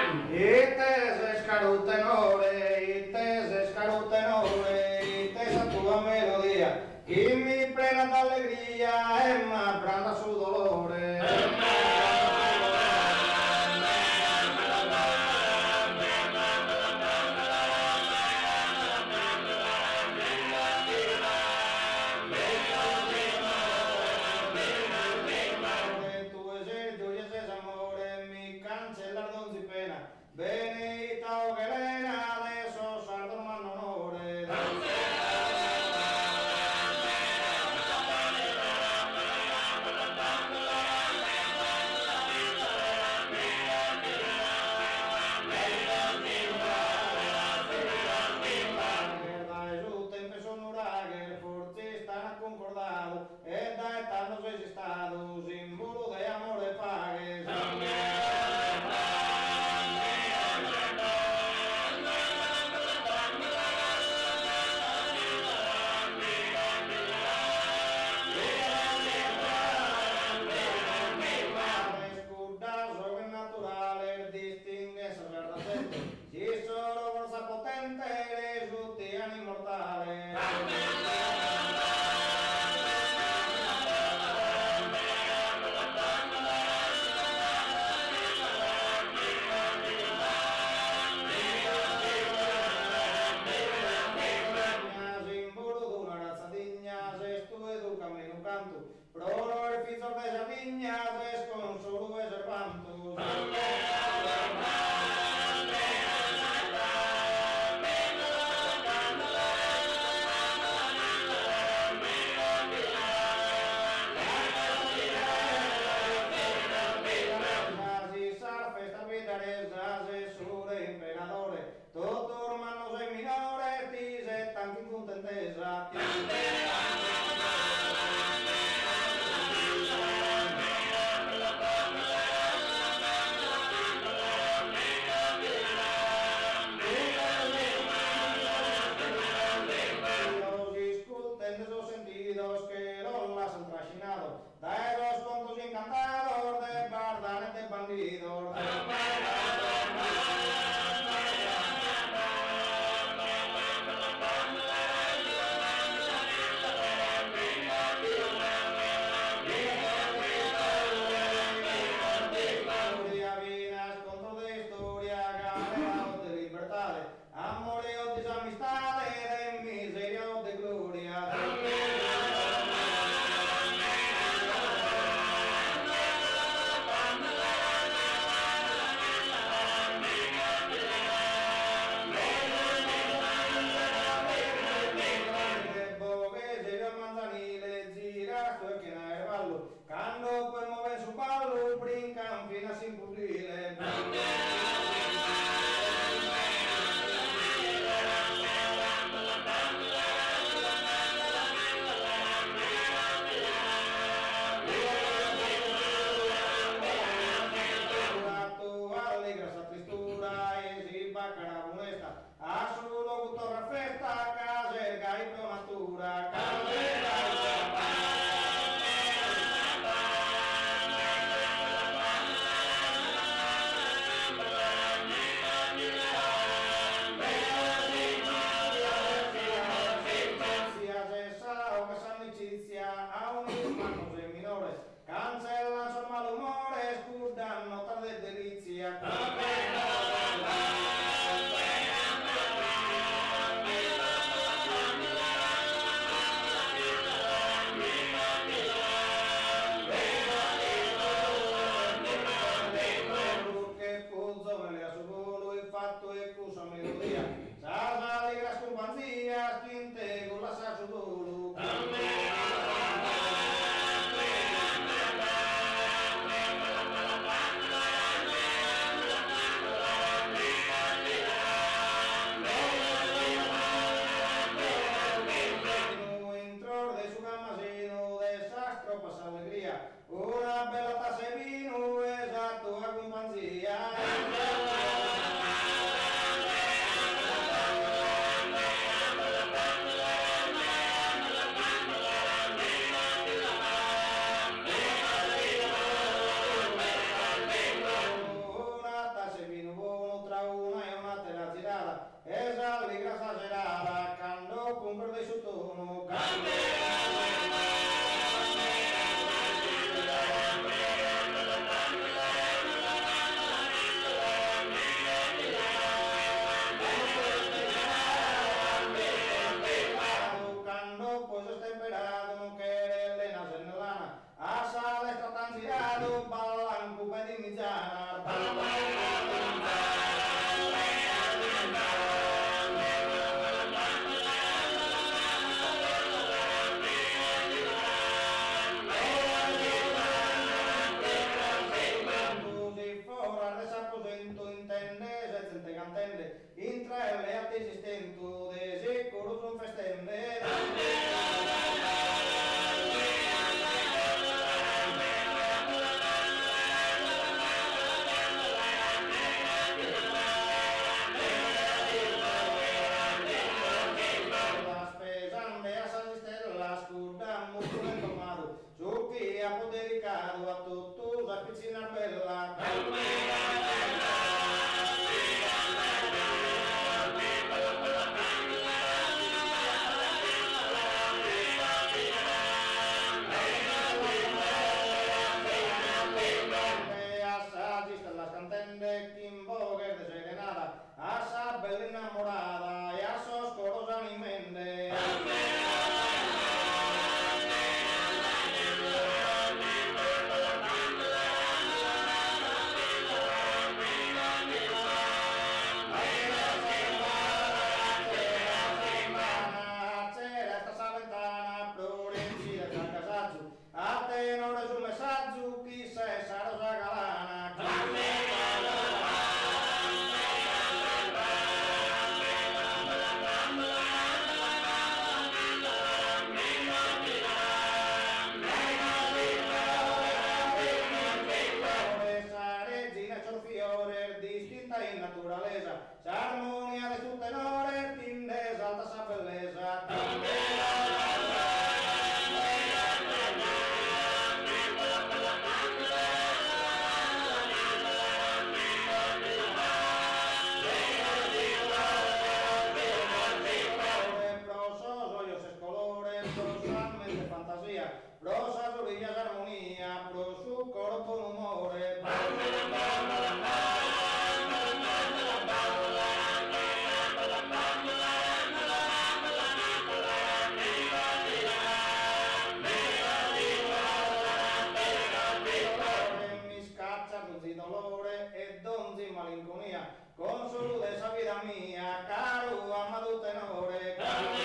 Ite se scarutenore, ite esa tua melodia, che mi plena d'allegria e m'abbranda su dolore. Benita o Helena, de esos sardos manonores. Concordado, e da tantos estados, símbolo de amor de pagues. Si solo forza potente risultiano immortale. Simbolo d'una razza digna, se tu educami in un canto, prolo il figlio de Sadigna, se con solo e servanto. Tutto ormano sei minore, ti sei tanto in contentesa. Los discuten esos sentidos que los las han trascinado, da esos contos encantados de bardanes de bandidos. Amore o disamistade, de miseria o de gloria. Borghese manzanile, gira su che na erballo, quando per muove su ballo, brincan fino a simpudrile. A su locutor festa, caserga y promatura, si hace sala o que se amicizia a un hermano de minores, cancelan sus malhumores, curdan notas de delicia. Fatto e cusa melodia, sa allegras compañías, quinte con la sa su dolo. Entró de su camasino, desastro pasa alegría, una bella taza de vino, esa tua compañía. Una taza de vino Kimboger de serenata, a esa bella innamorada y a esos coros animende. A te non resume messaggio, chi sei, sarà rosa galana. Regina c'è un fiore, distinta in naturalezza, s'armonia di tutte nore, tinde esalta sa bellezza. Prosas, orillas, armonía, pro su corpo un humore. Mi scaccia donzi dolore e donzi malinconia, con su rudeza vida mia, caro amado tenore.